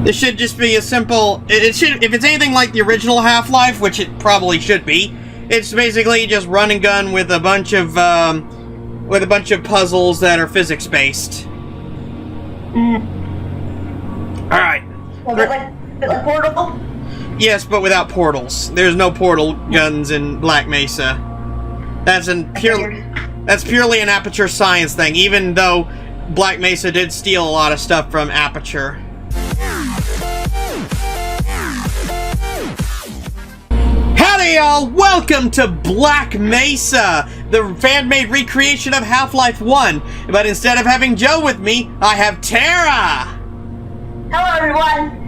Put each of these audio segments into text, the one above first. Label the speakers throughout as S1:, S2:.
S1: This should just be a simple... It should, if it's anything like the original Half-Life, which it probably should be, it's basically just run and gun with a bunch of puzzles that are physics-based. Alright.
S2: A bit like Portal?
S1: Yes, but without portals. There's no portal guns in Black Mesa. That's purely an Aperture Science thing, even though Black Mesa did steal a lot of stuff from Aperture. Howdy y'all! Welcome to Black Mesa, the fan-made recreation of Half-Life 1. But instead of having Joe with me, I have Tara!
S2: Hello everyone!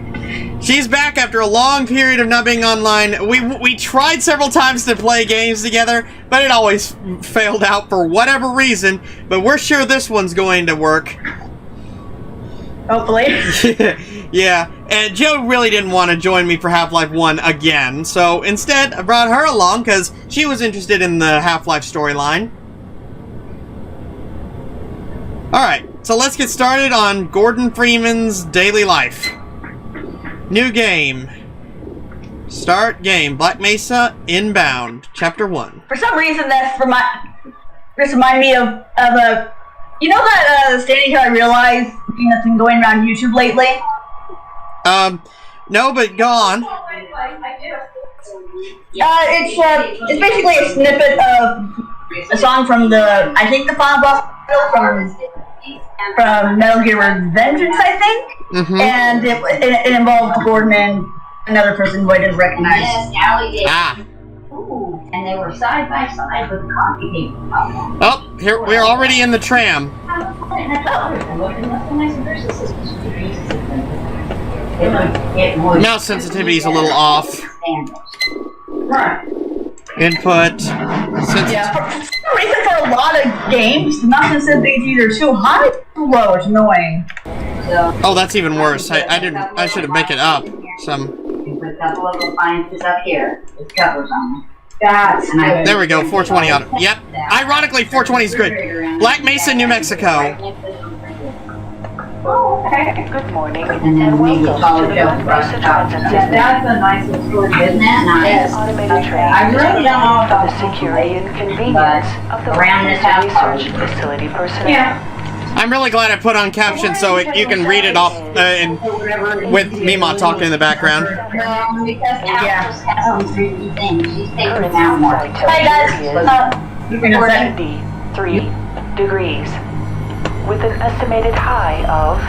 S1: She's back after a long period of not being online. We tried several times to play games together, but it always failed out for whatever reason. But we're sure this one's going to work.
S2: Hopefully.
S1: Yeah, and Joe really didn't want to join me for Half-Life 1 again, so instead I brought her along because she was interested in the Half-Life storyline. Alright, so let's get started on Gordon Freeman's daily life. New game. Start game. Black Mesa Inbound. Chapter 1.
S2: For some reason, this remind me of a... You know that standing here I realized thing that's been going around YouTube lately?
S1: No, but go on.
S2: It's basically a snippet of a song from the, I think the final boss from Metal Gear Vengeance, I think?
S1: Mm-hmm.
S2: And it involved Gordon and another person who I didn't recognize.
S1: Ah.
S3: Ooh, and they were side by side with the coffee table.
S1: Oh, here we're already in the tram. Mouse sensitivity is a little off. Input.
S2: Yeah, for some reason for a lot of games, the mouse sensitivity is either too high or too low. It's annoying.
S1: Oh, that's even worse. I should have make it up some.
S3: Put a couple of appliances up here with covers on them.
S1: There we go, 420 on it. Yep. Ironically, 420 is good. Black Mesa, New Mexico.
S3: Oh, okay.
S4: Good morning,
S3: And then maybe follow it up across the top. That's a nice little story, isn't that nice?
S4: automated train
S3: I really don't know
S4: for
S3: about
S4: the security and convenience of the
S3: around this house,
S4: research facility personnel.
S3: Yeah.
S1: I'm really glad I put on captions so you can read it off with Mima talking in the background.
S3: Because Alice has some freaky things. She's taking them out more.
S2: Hi guys. You can
S4: 43 degrees, with an estimated high of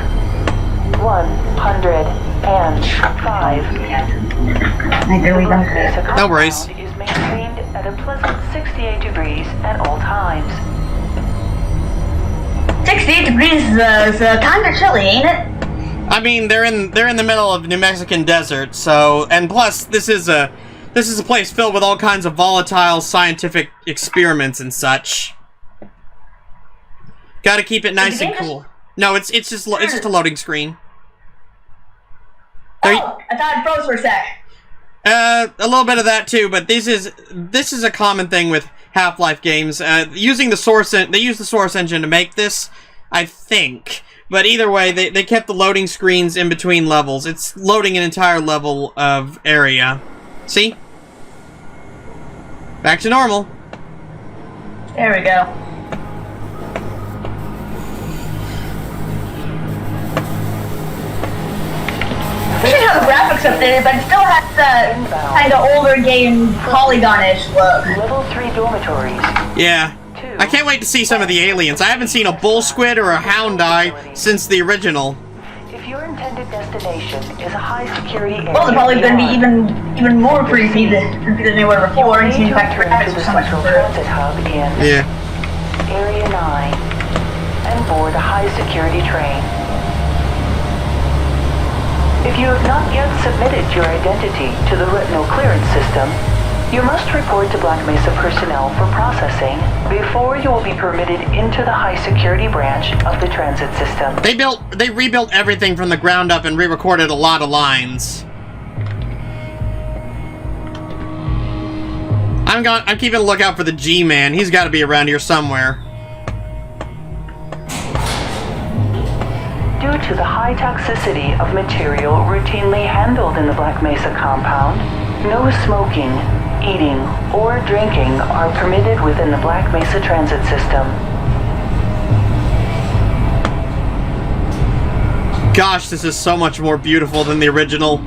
S4: 105.
S1: No worries.
S4: Is maintained at a pleasant 68 degrees at all times.
S2: 68 degrees is kind of chilly, ain't it?
S1: I mean, they're in the middle of New Mexican desert, so, and plus this is a place filled with all kinds of volatile scientific experiments and such. Got to keep it nice and cool. No, it's just a loading screen.
S2: Oh, I thought it froze for a sec.
S1: A little bit of that too, but this is a common thing with Half-Life games. Using the source, they use the source engine to make this, I think. But either way, they kept the loading screens in between levels. It's loading an entire level of area. See? Back to normal.
S2: There we go. I should have the graphics updated, but it still has the kind of older game polygon-ish look.
S4: Level 3 dormitories.
S1: Yeah. I can't wait to see some of the aliens. I haven't seen a bull squid or a hound eye since the original.
S4: If your intended destination is a high security area,
S2: Well, they're probably going to be even more creepy than they were before, and in fact, the graphics are so much
S4: central
S2: better.
S4: transit hub in
S1: Yeah.
S4: Area 9 and board a high security train. If you have not yet submitted your identity to the retinal clearance system, you must report to Black Mesa personnel for processing before you will be permitted into the high security branch of the transit system.
S1: They rebuilt everything from the ground up and re-recorded a lot of lines. I'm keeping a lookout for the G-Man. He's got to be around here somewhere.
S4: Due to the high toxicity of material routinely handled in the Black Mesa compound, no smoking, eating, or drinking are permitted within the Black Mesa transit system.
S1: Gosh, this is so much more beautiful than the original.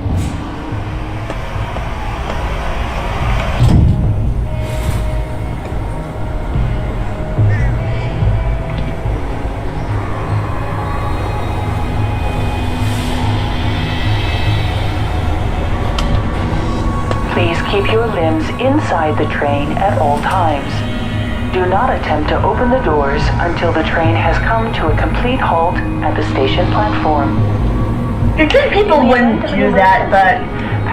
S4: Please keep your limbs inside the train at all times. Do not attempt to open the doors until the train has come to a complete halt at the station platform.
S2: You'd think people wouldn't do that, but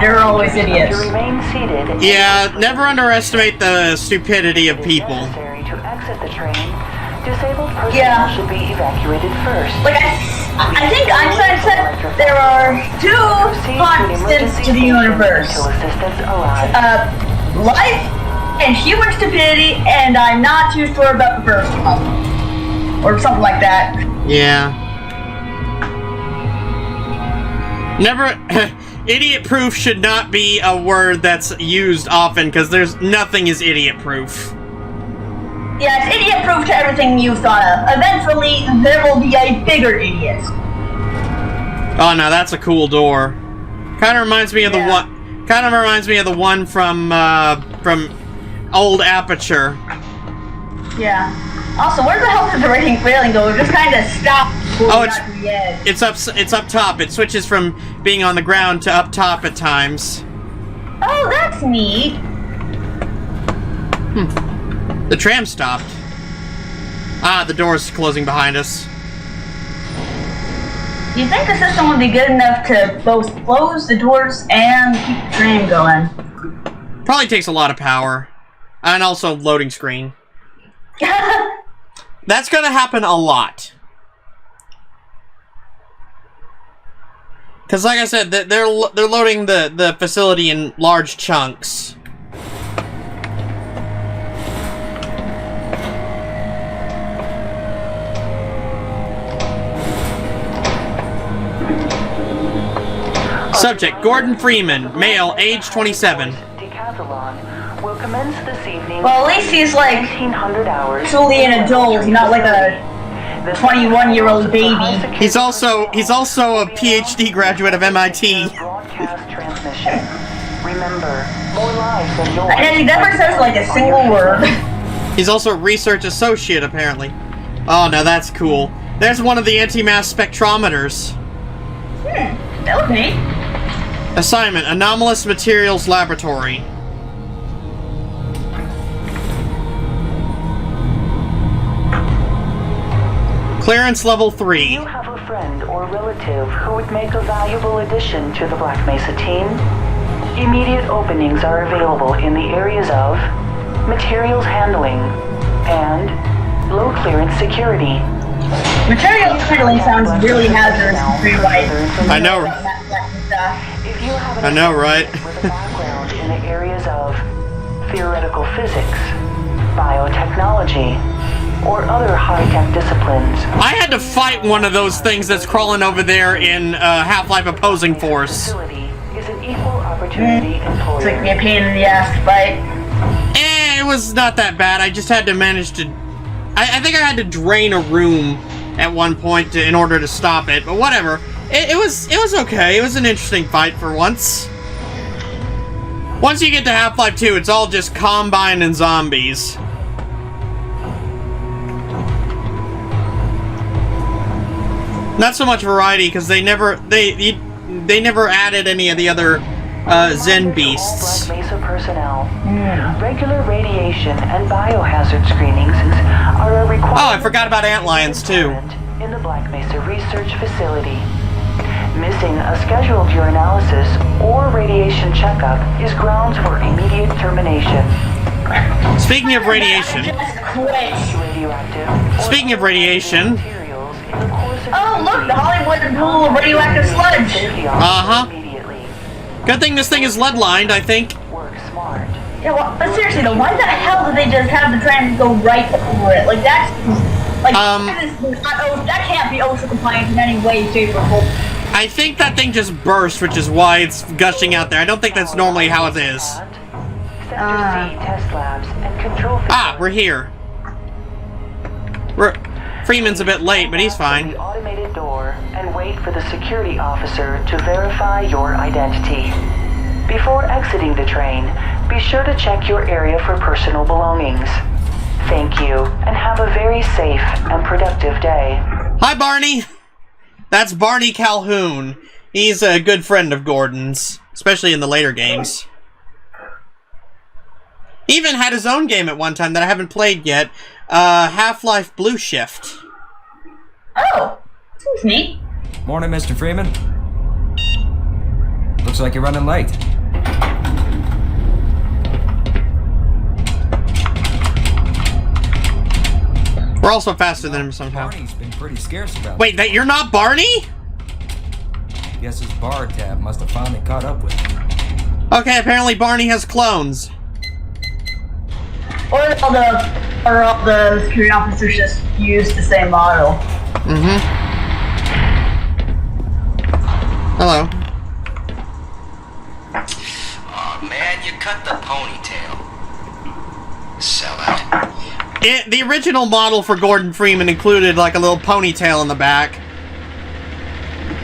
S2: they're always idiots.
S4: To remain seated.
S1: Yeah, never underestimate the stupidity of people.
S4: Necessary to exit the train. Disabled personnel should be evacuated first.
S2: Like, I think Einstein said there are two constants to the universe.
S4: Until assistance arrives.
S2: Life and human stupidity, and I'm not too sure about the first one. Or something like that.
S1: Yeah. Never... idiot-proof should not be a word that's used often, because nothing is idiot-proof.
S2: Yeah, it's idiot-proof to everything you thought of. Eventually, there will be a bigger idiot.
S1: Oh no, that's a cool door. Kind of reminds me of the one. Kind of reminds me of the one from old Aperture.
S2: Yeah. Also, where the hell did the railing go? It just kind of stopped.
S1: Oh, it's up top. It switches from being on the ground to up top at times.
S2: Oh, that's neat.
S1: The tram stopped. Ah, the door's closing behind us.
S2: Do you think the system would be good enough to both close the doors and keep the tram going?
S1: Probably takes a lot of power. And also loading screen. That's gonna happen a lot. Because like I said, they're loading the facility in large chunks. Subject, Gordon Freeman, male, age 27.
S4: Decathlon will commence this evening.
S2: Well, at least he's like
S4: 1900 hours.
S2: truly an adult, not like a 21-year-old baby.
S1: He's also a PhD graduate of MIT.
S4: Broadcast transmission. Remember, more lives than yours.
S2: And he never says like a single word.
S1: He's also a research associate, apparently. Oh, now that's cool. There's one of the anti-mass spectrometers.
S2: That was neat.
S1: Assignment, Anomalous Materials Laboratory. Clearance level 3.
S4: Do you have a friend or relative who would make a valuable addition to the Black Mesa team? Immediate openings are available in the areas of materials handling and low clearance security.
S2: Material handling sounds really hazardous and free right.
S1: I know.
S4: If you have an
S1: I know, right?
S4: with a background in the areas of theoretical physics, biotechnology, or other high-tech disciplines.
S1: I had to fight one of those things that's crawling over there in Half-Life Opposing Force.
S4: Facility is an equal opportunity employer.
S2: It's like me a pain in the ass to fight.
S1: It was not that bad. I just had to manage to... I think I had to drain a room at one point in order to stop it, but whatever. It was okay. It was an interesting fight for once. Once you get to Half-Life 2, it's all just Combine and zombies. Not so much variety, because they never added any of the other Zen beasts.
S4: All Black Mesa personnel. Regular radiation and biohazard screenings are a requirement.
S1: Oh, I forgot about antlions too.
S4: In the Black Mesa research facility. Missing a scheduled urinalysis or radiation checkup is grounds for immediate termination.
S1: Speaking of radiation.
S4: Radioactive.
S1: Speaking of radiation.
S4: Materials in the course of
S2: Oh, look, the Hollywood pool of radioactive sludge.
S4: immediately.
S1: Good thing this thing is lead-lined, I think.
S4: Work smart.
S2: Yeah, well, but seriously though, why the hell did they just have the tram go right over it? Like, that's Like, that can't be OSHA compliant in any way, shape, or form.
S1: I think that thing just burst, which is why it's gushing out there. I don't think that's normally how it is.
S4: Test labs and control.
S1: We're here. Freeman's a bit late, but he's fine.
S4: The automated door and wait for the security officer to verify your identity. Before exiting the train, be sure to check your area for personal belongings. Thank you, and have a very safe and productive day.
S1: Hi, Barney! That's Barney Calhoun. He's a good friend of Gordon's, especially in the later games. He even had his own game at one time that I haven't played yet. Half-Life Blue Shift.
S2: Oh, seems neat.
S5: Morning, Mr. Freeman. Looks like you're running late.
S1: We're also faster than him somehow.
S5: Barney's been pretty scarce about
S1: Wait, that you're not Barney?
S5: Guess his bar tab must have finally caught up with him.
S1: Okay, apparently Barney has clones.
S2: Or all the security officers just use the same model.
S1: Mm-hmm. Hello.
S6: Aw, man, you cut the ponytail. Sellout.
S1: The original model for Gordon Freeman included like a little ponytail in the back.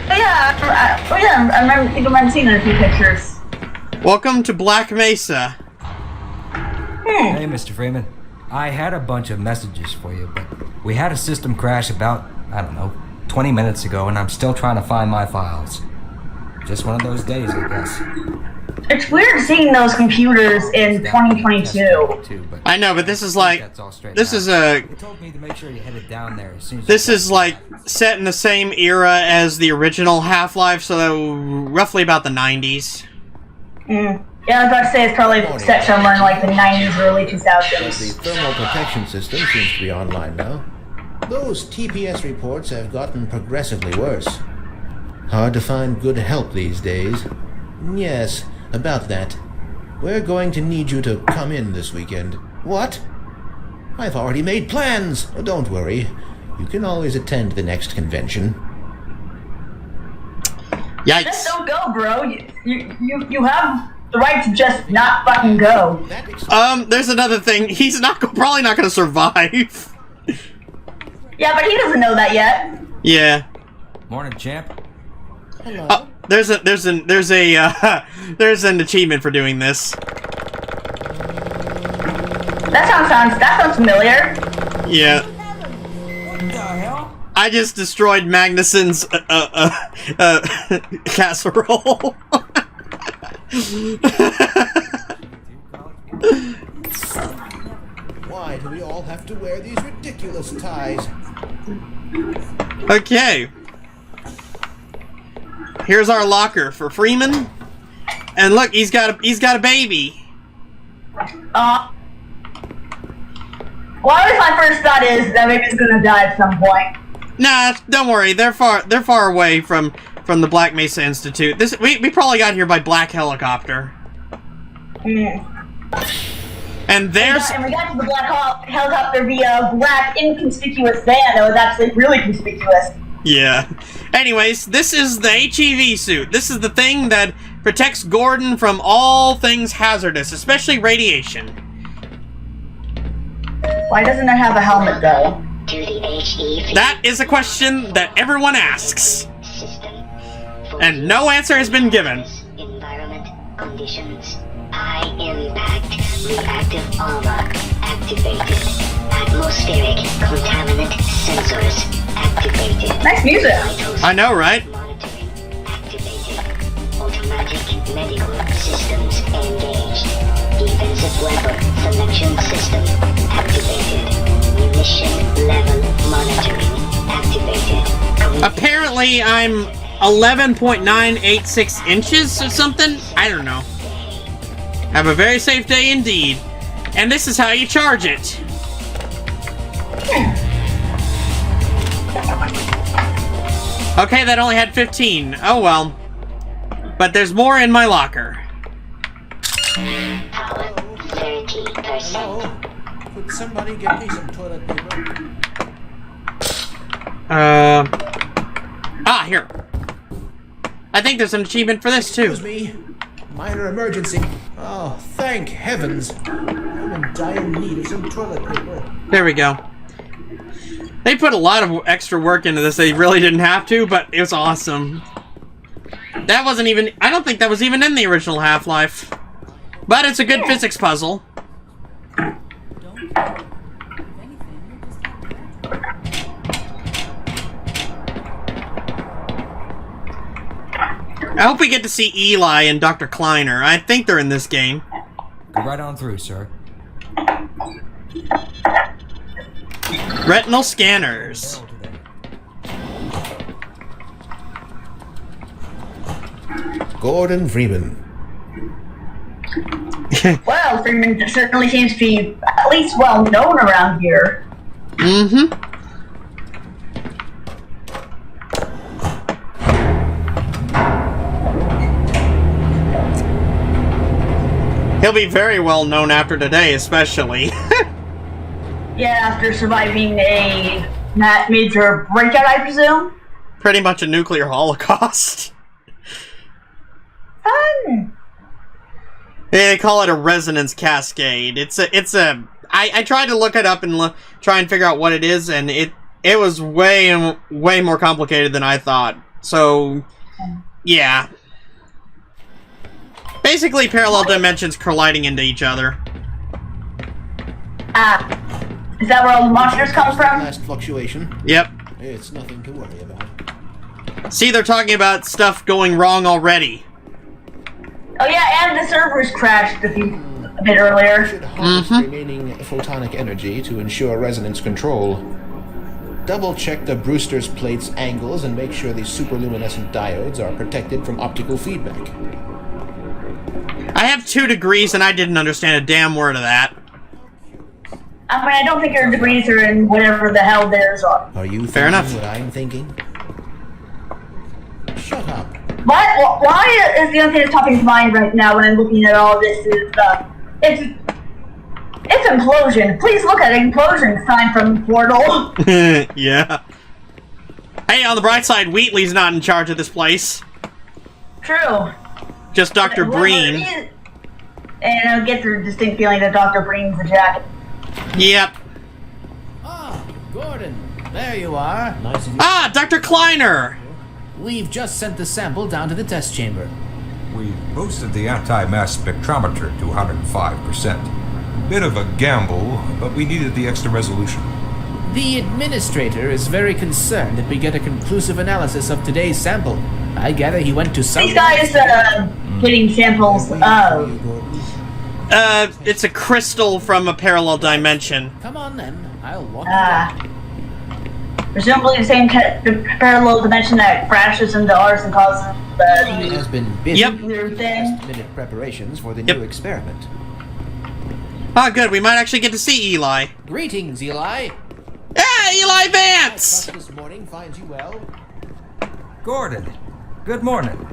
S2: I remember seeing a few pictures.
S1: Welcome to Black Mesa.
S5: Hey, Mr. Freeman. I had a bunch of messages for you, but we had a system crash about, 20 minutes ago, and I'm still trying to find my files. Just one of those days, I guess.
S2: It's weird seeing those computers in 2022.
S1: I know, but this is like, this is like set in the same era as the original Half-Life, so roughly about the 90s.
S2: Yeah, I was about to say it's probably set somewhere in like the 90s, early 2000s.
S7: The thermal protection system seems to be online now. Those TPS reports have gotten progressively worse. Hard to find good help these days. Yes, about that. We're going to need you to come in this weekend. What? I've already made plans. Oh, don't worry. You can always attend the next convention.
S1: Yikes.
S2: Just don't go, bro. You have the right to just not fucking go.
S1: There's another thing. He's probably not gonna survive.
S2: Yeah, but he doesn't know that yet.
S1: Yeah.
S5: Morning, champ.
S7: Hello.
S1: There's an achievement for doing this.
S2: That sounds familiar.
S1: Yeah.
S5: What the hell?
S1: I just destroyed Magnuson's casserole.
S7: Why do we all have to wear these ridiculous ties?
S1: Okay. Here's our locker for Freeman. And look, he's got a baby.
S2: Well, always my first thought is that baby's gonna die at some point.
S1: Nah, don't worry. They're far away from the Black Mesa Institute. We probably got here by black helicopter. And there's
S2: And we got to the black helicopter via black inconspicuous van that was actually really conspicuous.
S1: yeah. Anyways, this is the HEV suit. This is the thing that protects Gordon from all things hazardous, especially radiation.
S2: Why doesn't it have a helmet though?
S1: That is a question that everyone asks. And no answer has been given.
S8: Environment conditions. High impact reactive armor activated. Atmospheric contaminant sensors activated.
S2: Nice music.
S1: I know, right?
S8: Monitoring activated. Automatic medical systems engaged. Defensive weapon selection system activated. Munition level monitoring activated.
S1: Apparently, I'm 11.986 inches or something? I don't know. Have a very safe day indeed. And this is how you charge it. Okay, that only had 15. Oh well. But there's more in my locker.
S8: Power 30%.
S7: Could somebody get me some toilet paper?
S1: Here. I think there's an achievement for this, too.
S7: Excuse me. Minor emergency. Oh, thank heavens. I'm in dire need of some toilet paper.
S1: There we go. They put a lot of extra work into this. They really didn't have to, but it was awesome. That wasn't even... I don't think that was even in the original Half-Life. But it's a good physics puzzle. I hope we get to see Eli and Dr. Kleiner. I think they're in this game.
S5: Go right on through, sir.
S1: Retinal scanners.
S7: Gordon Freeman.
S2: Well, Freeman certainly seems to be at least well known around here.
S1: Mm-hmm. He'll be very well known after today, especially.
S2: Yeah, after surviving a major breakout, I presume.
S1: Pretty much a nuclear holocaust.
S2: Fun.
S1: They call it a resonance cascade. I tried to look it up and try and figure out what it is, and it was way more complicated than I thought. So, yeah. Basically, parallel dimensions colliding into each other.
S2: Is that where all the monsters come from?
S7: Last fluctuation.
S1: Yep.
S7: It's nothing to worry about.
S1: See, they're talking about stuff going wrong already.
S2: Oh yeah, and the servers crashed a bit earlier.
S7: Should harness remaining photonic energy to ensure resonance control. Double check the Brewster's plate's angles and make sure the superluminescent diodes are protected from optical feedback.
S1: I have 2 degrees and I didn't understand a damn word of that.
S2: I mean, I don't think your degrees are in whatever the hell theirs are.
S7: Are you
S1: Fair enough.
S7: what I'm thinking? Shut up.
S2: Why is the only thing that's top of mind right now when I'm looking at all this is, it's implosion. Please look at implosion sign from Portal.
S1: Yeah. Hey, on the bright side, Wheatley's not in charge of this place.
S2: True.
S1: Just Dr. Breen.
S2: And I get the distinct feeling that Dr. Breen's the jacket.
S1: Yep.
S9: Ah, Gordon, there you are.
S7: Nice of you.
S1: Ah, Dr. Kleiner!
S9: We've just sent the sample down to the test chamber.
S10: We boosted the anti-mass spectrometer to 105%. Bit of a gamble, but we needed the extra resolution.
S9: The administrator is very concerned that we get a conclusive analysis of today's sample. I gather he went to some...
S2: These guys, getting samples of...
S1: It's a crystal from a parallel dimension.
S9: Come on then, I'll walk you down.
S2: Presumably the same parallel dimension that crashes into ours and causes
S7: He has been busy
S1: Yep.
S7: with last-minute preparations for the new experiment.
S1: Ah, good. We might actually get to see Eli.
S9: Greetings, Eli.
S1: Ah, Eli Vance!
S7: This morning finds you well.
S5: Gordon, good morning.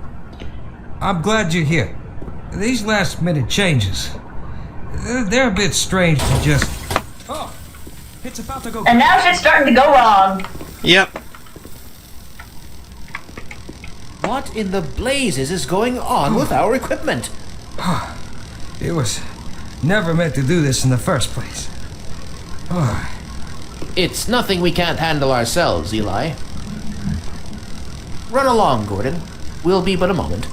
S5: I'm glad you're here. These last-minute changes, they're a bit strange to just... Oh, it's about to go...
S2: And now shit's starting to go wrong.
S1: Yep.
S7: What in the blazes is going on with our equipment?
S5: It was never meant to do this in the first place.
S9: It's nothing we can't handle ourselves, Eli. Run along, Gordon. We'll be but a moment.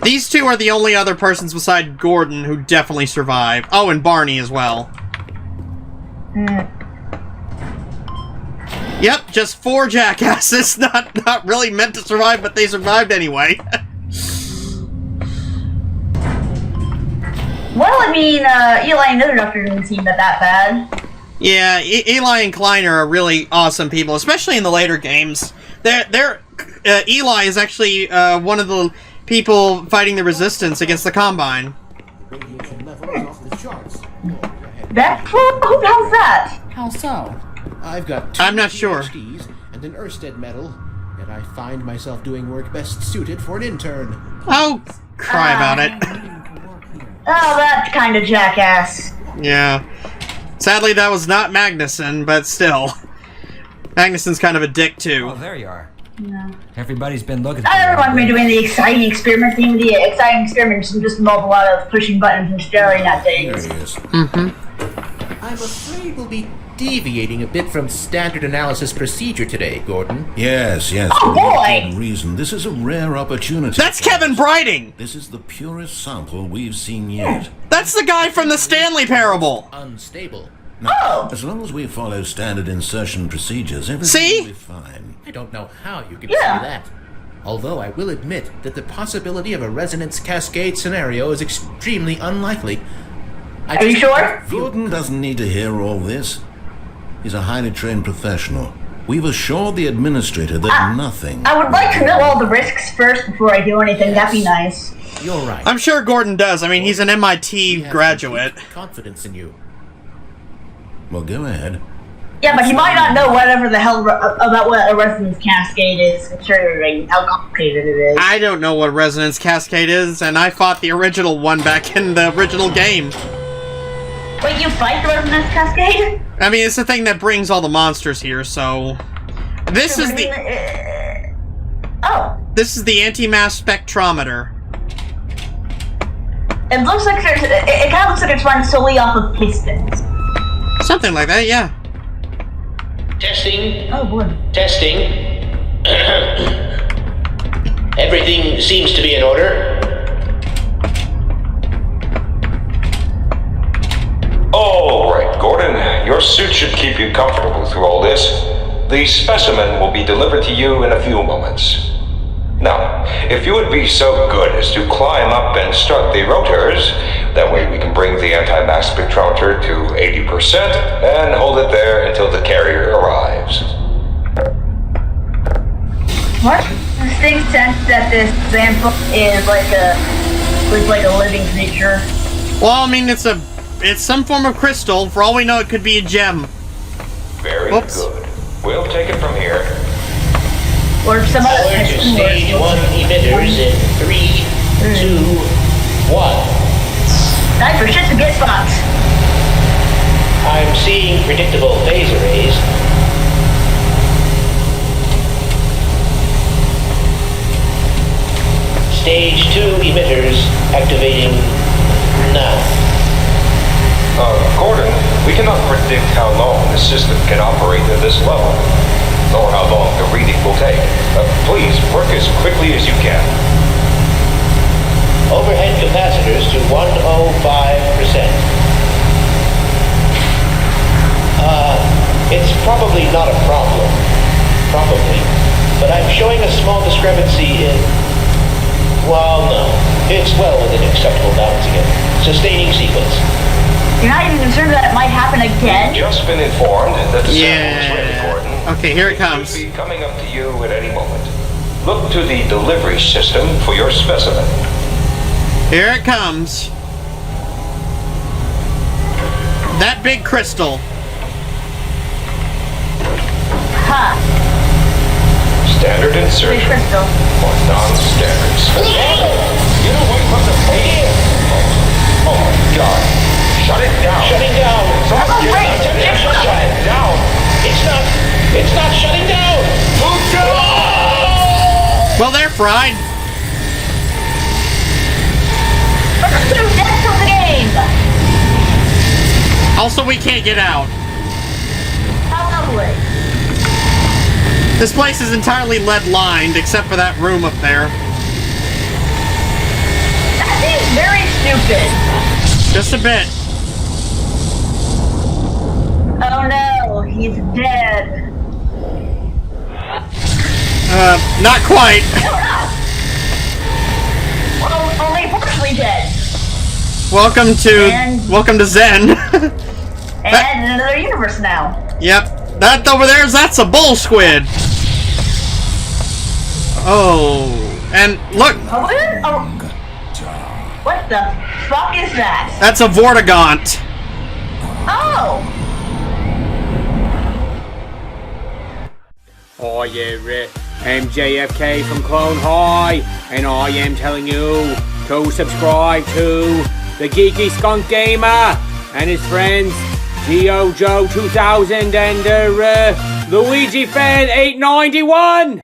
S1: These 2 are the only other persons beside Gordon who definitely survive. Oh, and Barney as well. Yep, just 4 jackasses. Not really meant to survive, but they survived anyway.
S2: Well, I mean, Eli and the other doctor didn't seem that bad.
S1: Yeah, Eli and Kleiner are really awesome people, especially in the later games. Eli is actually one of the people fighting the resistance against the Combine.
S7: Radiation levels off the charts.
S2: Who the hell's that?
S9: How so?
S7: I've got 2
S1: I'm not sure.
S7: PhDs and an Ørsted medal, yet I find myself doing work best suited for an intern.
S1: Oh, cry about it.
S2: Oh, that kind of jackass.
S1: Yeah. Sadly, that was not Magnuson, but still. Magnuson's kind of a dick, too.
S5: Oh, there you are.
S2: Yeah.
S5: Everybody's been looking
S2: Not
S5: for you.
S2: everyone's been doing the exciting experiment thing. The exciting experiments just involve a lot of pushing buttons and staring at things.
S7: There he is.
S9: I'm afraid we'll be deviating a bit from standard analysis procedure today, Gordon.
S7: Yes.
S2: Oh,
S7: for
S2: boy!
S7: good reason. This is a rare opportunity.
S1: That's Kevin Briding!
S7: This is the purest sample we've seen yet.
S1: That's the guy from the Stanley Parable!
S9: Unstable.
S7: Now, as long as we follow standard insertion procedures, everything
S1: See?
S7: will be fine.
S9: I don't know how you can
S2: Yeah.
S9: say that. Although I will admit that the possibility of a resonance cascade scenario is extremely unlikely.
S2: Are you sure?
S7: Gordon doesn't need to hear all this. He's a highly trained professional. We've assured the administrator that nothing...
S2: I would like to know all the risks first before I do anything. That'd be nice.
S9: You're right.
S1: I'm sure Gordon does. I mean, he's an MIT
S9: We have
S1: graduate.
S9: complete confidence in you.
S7: Well, go ahead.
S2: Yeah, but he might not know whatever the hell about what a resonance cascade is, considering how complicated it is.
S1: I don't know what Resonance Cascade is, and I fought the original one back in the original game.
S2: Wait, you fight the resonance cascade?
S1: I mean, it's the thing that brings all the monsters here, so... This is the...
S2: Oh.
S1: This is the anti-mass spectrometer.
S2: It looks like it kind of looks like it's run solely off of pistons.
S1: Something like that, yeah.
S11: Testing.
S2: Oh boy.
S11: Testing. Everything seems to be in order.
S10: All right, Gordon. Your suit should keep you comfortable through all this. The specimen will be delivered to you in a few moments. Now, if you would be so good as to climb up and start the rotors, that way we can bring the anti-mass spectrometer to 80% and hold it there until the carrier arrives.
S2: What? Distinct sense that this sample is like a living creature.
S1: Well, I mean, it's some form of crystal. For all we know, it could be a gem.
S10: Very
S1: Oops.
S10: good. We'll take it from here.
S2: Or some other
S11: Forward to stage 1 emitters in 3, 2, 1.
S2: Time for shit to get spots.
S11: I'm seeing predictable phase arrays. Stage 2 emitters activating now.
S10: Gordon, we cannot predict how long the system can operate at this level, nor how long the reading will take. Please work as quickly as you can.
S11: Overhead capacitors to 105%. It's probably not a problem. Probably. But I'm showing a small discrepancy in... Well, no. It's well within acceptable bounds again. Sustaining sequence.
S2: You're not even concerned that it might happen again?
S10: Just been informed that the sample is ready, Gordon.
S1: Okay, here it comes.
S10: Should be coming up to you at any moment. Look to the delivery system for your specimen.
S1: Here it comes. That big crystal.
S2: Huh.
S10: Standard
S2: Big
S10: insertion
S2: crystal.
S10: or non-standard specimen. Get away from the patient. Oh my God. Shut it down.
S11: Shutting down.
S10: Someone get
S2: wait.
S10: it. Shut it down.
S11: It's not shutting down.
S10: Move down.
S1: Well, they're fried.
S2: Two deaths of the game!
S1: Also, we can't get out.
S2: How lovely.
S1: This place is entirely lead-lined, except for that room up there.
S2: That seems very stupid.
S1: Just a bit.
S2: Oh no, he's dead.
S1: Not quite.
S2: Well, only partially dead.
S1: Welcome to Zen.
S2: And in another universe now.
S1: Yep. That over that's a bull squid. Oh, and look.
S2: Oh. What the fuck is that?
S1: That's a Vortigaunt.
S2: Oh!
S12: Hi there, I'm JFK from Clone High, and I am telling you to subscribe to the Geeky Skunk Gamer and his friends, Geo Joe 2000 and Luigi Fan 891!